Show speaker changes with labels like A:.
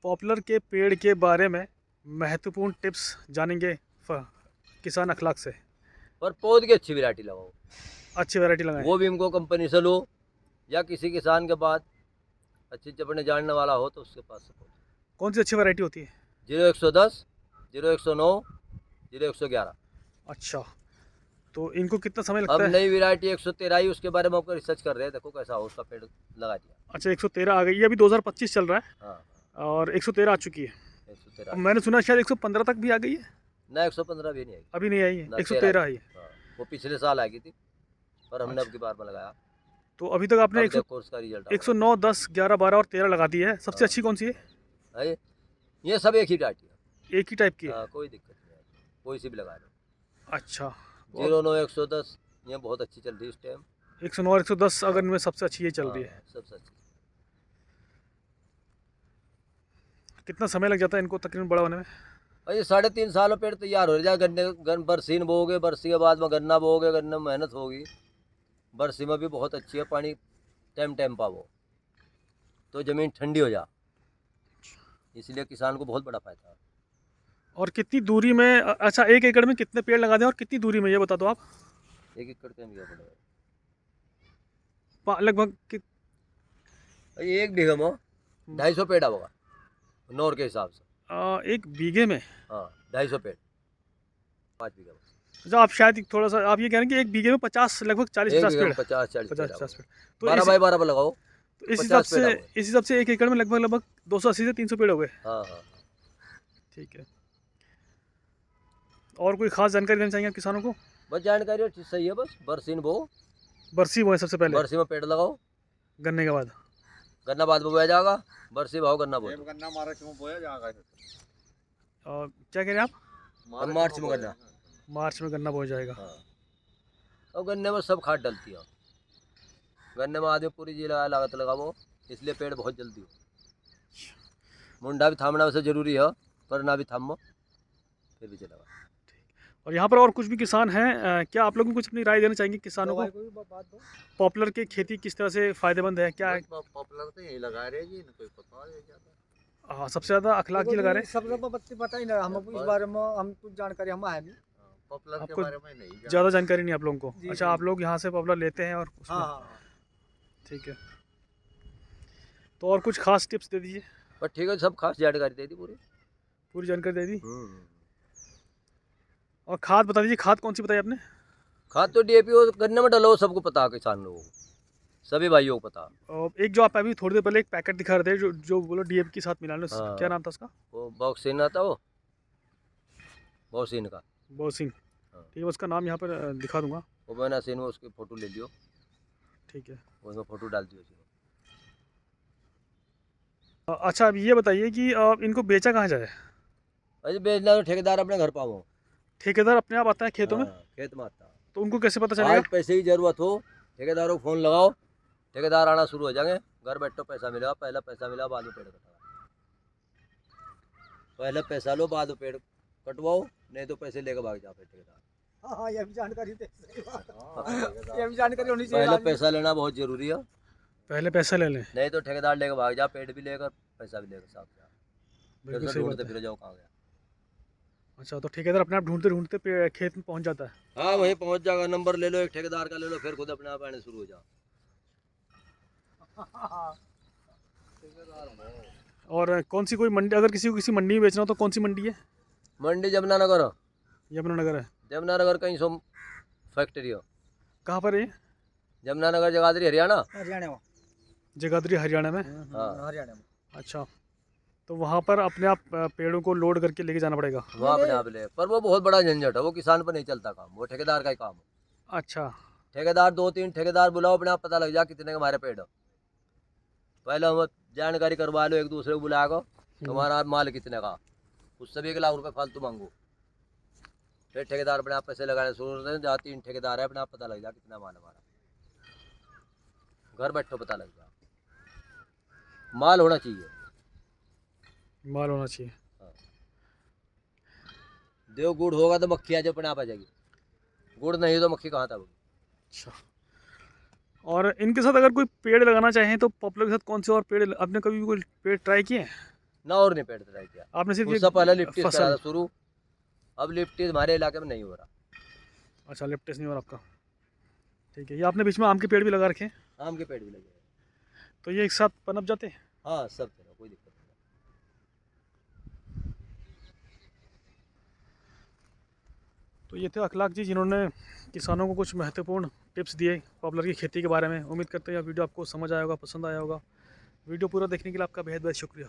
A: Popular के पेड़ के बारे में महत्वपूर्ण टिप्स जानेंगे किसान अखलाक से।
B: पर पौध की अच्छी वैरायटी लगाओ,
A: अच्छी वैरायटी लगाएं।
B: वो भी इनको कंपनी से लो या किसी किसान के बाद अच्छी अपने जानने वाला हो तो उसके पास से पौध।
A: कौन सी अच्छी वैरायटी होती है?
B: 0110, 0109, 0111।
A: अच्छा, तो इनको कितना समय लगता
B: अब
A: है?
B: नई वैरायटी 113 आई, उसके बारे में आपको रिसर्च कर रहे हैं, देखो कैसा हो, उसका पेड़ लगा दिया।
A: अच्छा, 113 आ गई, ये अभी 2025 चल रहा है
B: हाँ,
A: और 113 आ चुकी है।
B: 113
A: अब मैंने सुना शायद 115 तक भी आ गई है।
B: ना, 115 भी नहीं आई,
A: अभी नहीं आई है,
B: ना
A: 113 आई है।
B: हाँ, वो पिछले साल आ गई थी, पर हमने
A: अच्छा,
B: अब की बार में लगाया।
A: तो अभी तक आपने
B: अब देखो उसका रिजल्ट
A: 109, 10, 11, 12 और 13 लगा दी है। सबसे
B: हाँ,
A: अच्छी कौन सी है?
B: है ये सब एक ही वैरायटी है।
A: एक ही टाइप की है।
B: हाँ, कोई दिक्कत नहीं है, कोई सी भी लगा लो।
A: अच्छा,
B: 09, 110 ये बहुत अच्छी चल रही है इस टाइम।
A: 109 और 110 अगर इनमें सबसे अच्छी ये चल रही है।
B: हाँ, सबसे अच्छी।
A: कितना समय लग जाता है इनको तकरीबन बड़ा होने में?
B: और ये 3.5 साल में पेड़ तैयार हो जाए। बरसीन बोओगे, बरसी के बाद में गन्ना बोओगे, गन्ने में मेहनत होगी। बरसी में भी बहुत अच्छी है, पानी टाइम टाइम पाओ तो ज़मीन ठंडी हो जा, इसलिए किसान को बहुत बड़ा फायदा है।
A: और कितनी दूरी में अच्छा, 1 एकड़ में कितने पेड़ लगा दें और कितनी दूरी में, ये बता दो आप।
B: 1 एकड़ का भी पड़ेगा
A: लगभग
B: ये 1 बीघे में 250 पेड़ होगा नौर के हिसाब से।
A: 1 बीघे में?
B: हाँ, 250 पेड़ 5 बीघे में।
A: अच्छा, आप शायद थोड़ा सा आप ये कह रहे हैं कि 1 बीघे में 50, लगभग 40-50 पेड़।
B: 50-40 पेड़
A: 50-50 पेड़। तो
B: 12 पे लगाओ
A: तो इस हिसाब
B: 50 पेड़
A: से
B: होंगे।
A: 1 एकड़ में लगभग 280 से 300 पेड़ हो गए।
B: हाँ हाँ,
A: ठीक है। और कोई खास जानकारी देना चाहिए आप किसानों को?
B: बस जानकारी सही है, बस बरसीन बो,
A: बरसी बोए सबसे पहले,
B: बरसी में पेड़ लगाओ,
A: गन्ने के बाद।
B: गन्ना बाद में बोया जाएगा, बरसी भाव गन्ना बोया।
C: गन्ना मार्च में बोया जाएगा।
A: क्या कह रहे हैं आप?
B: हम मार्च में गन्ना।
A: मार्च में गन्ना बोया जाएगा।
B: हाँ, और गन्ने में सब खाद डलती है। गन्ने में आदमी पूरी जी लागत लगाओ, इसलिए पेड़ बहुत जल्दी हो। मुंडा भी थामना वैसे जरूरी है, पर ना भी थामो फिर भी चलेगा।
A: और यहाँ पर और कुछ भी किसान हैं, क्या आप लोग भी कुछ अपनी राय देना चाहेंगे किसानों को? पॉपुलर की खेती किस तरह से फायदेमंद है, क्या है?
C: पॉपुलर तो यही लगा रहे जी, कोई पता नहीं ज्यादा।
A: हाँ, सबसे ज्यादा अखलाक की लगा रहे हैं।
D: सबसे पता ही नहीं, हमको इस बारे में हम कुछ जानकारी हम है नहीं।
C: पॉपुलर के
A: आपको
C: बारे में नहीं
A: ज़्यादा जानकारी नहीं आप लोगों को?
D: जी,
A: अच्छा,
D: जी।
A: आप लोग यहाँ से पॉपुलर लेते हैं और उसमें
D: हाँ,
A: ठीक है। तो और कुछ खास टिप्स दे दीजिए।
B: पर ठीक है, सब खास जानकारी दे दी पूरी।
A: पूरी जानकारी दे दी। और खाद बता दीजिए, खाद कौन सी बताई आपने?
B: खाद तो डीएपी और गन्ने में डलो, सबको पता है, किसान लोगों को, सभी भाइयों को पता।
A: और एक जो आप अभी थोड़ी देर पहले एक पैकेट दिखा रहे थे, जो बोलो डीएपी के साथ मिलाने,
B: हाँ।
A: क्या नाम था उसका?
B: वो बॉक्सिन आता, वो बॉक्सिन का।
A: बोसिंग।
B: हाँ।
A: ठीक है, उसका नाम यहाँ पर दिखा दूंगा।
B: वो मैंने सीन में उसकी फ़ोटो ले लियो,
A: ठीक है।
B: उसमें फ़ोटो डाल दियो।
A: अच्छा, अब ये बताइए कि इनको बेचा कहाँ जाए?
B: अरे बेचना तो ठेकेदार अपने घर पाओ।
A: ठेकेदार अपने आप आता है खेतों में?
B: हाँ, खेत में आता।
A: तो उनको कैसे पता चलेगा?
B: आज पैसे की जरूरत हो, ठेकेदारों को फ़ोन लगाओ, ठेकेदार आना शुरू हो जाएंगे। घर बैठो, पैसा मिलेगा, पहला पैसा मिला, बाद में पेड़ कटवाओ। पहले पैसा लो, बाद में पेड़ कटवाओ, नहीं तो पैसे लेकर भाग जाओ फिर ठेकेदार।
D: हाँ, ये भी जानकारी सही बात है। ये भी जानकारी होनी चाहिए।
B: पहले पैसा लेना बहुत जरूरी है,
A: पहले पैसा ले लें।
B: नहीं तो ठेकेदार लेकर भाग जा, पेड़ भी लेकर पैसा भी लेकर साफ जा,
A: बिल्कुल
B: फिर से
A: सही बात
B: ढूंढते
A: है।
B: फिर जाओ कहाँ गया।
A: अच्छा, तो ठेकेदार अपने आप ढूंढते ढूंढते खेत में पहुंच जाता है।
B: हाँ, वहीं पहुंच जाएगा। नंबर ले लो एक ठेकेदार का, ले लो, फिर खुद अपने आप आने शुरू हो जाओ।
A: और कौन सी कोई मंडी, अगर किसी को किसी मंडी में बेचना हो तो कौन सी मंडी है?
B: मंडी जमुनानगर,
A: यमुनानगर है।
B: जमुनानगर कहीं सो फैक्ट्री हो।
A: कहाँ पर है ये?
B: जमुनानगर जगाधरी हरियाणा।
D: हरियाणा में।
A: जगाधरी हरियाणा में?
B: हाँ।
D: हरियाणा में।
A: अच्छा, तो वहाँ पर अपने आप पेड़ों को लोड करके लेके जाना पड़ेगा?
B: वहाँ अपने आप ले, पर वो बहुत बड़ा झंझट है, वो किसान पर नहीं चलता काम, वो ठेकेदार का ही काम है।
A: अच्छा।
B: ठेकेदार 2-3 ठेकेदार बुलाओ, अपने आप पता लग जा कितने के हमारे पेड़ हो। पहले हम जानकारी करवा लो एक दूसरे को बुला कर, तुम्हारा माल कितने का, उससे भी 1 लाख रुपए फालतू मांगो। फिर ठेकेदार अपने आप पैसे लगाने शुरू होते हैं। जहाँ 3 ठेकेदार है, अपने आप पता लग जा कितना माल हमारा, घर बैठो पता लग जा। माल होना चाहिए,
A: माल होना चाहिए।
B: देव गुड़ होगा तो मक्खी आज अपने आप आ जाएगी, गुड़ नहीं तो मक्खी कहाँ था।
A: अच्छा, और इनके साथ अगर कोई पेड़ लगाना चाहें तो पॉपुलर के साथ कौन से और पेड़, आपने कभी भी कोई पेड़ ट्राई किए हैं?
B: ना और नहीं पेड़ते रह गया।
A: आपने सिर्फ
B: उससे पहले लिफ्ट करा था
A: फसल
B: शुरू, अब लिफ्ट हमारे इलाके में नहीं हो रहा।
A: अच्छा लिफ्ट नहीं हो रहा आपका, ठीक है। ये आपने बीच में आम के पेड़ भी लगा रखे हैं,
B: आम के पेड़ भी लगे हैं।
A: तो ये एक साथ पनप जाते हैं?
B: हाँ सब तरह कोई दिक्कत नहीं।
A: तो ये थे अखलाक जी, जिन्होंने किसानों को कुछ महत्वपूर्ण टिप्स दिए पॉपुलर की खेती के बारे में। उम्मीद करते हैं यह वीडियो आपको समझ आया होगा, पसंद आया होगा। वीडियो पूरा देखने के लिए आपका बेहद बेहद शुक्रिया।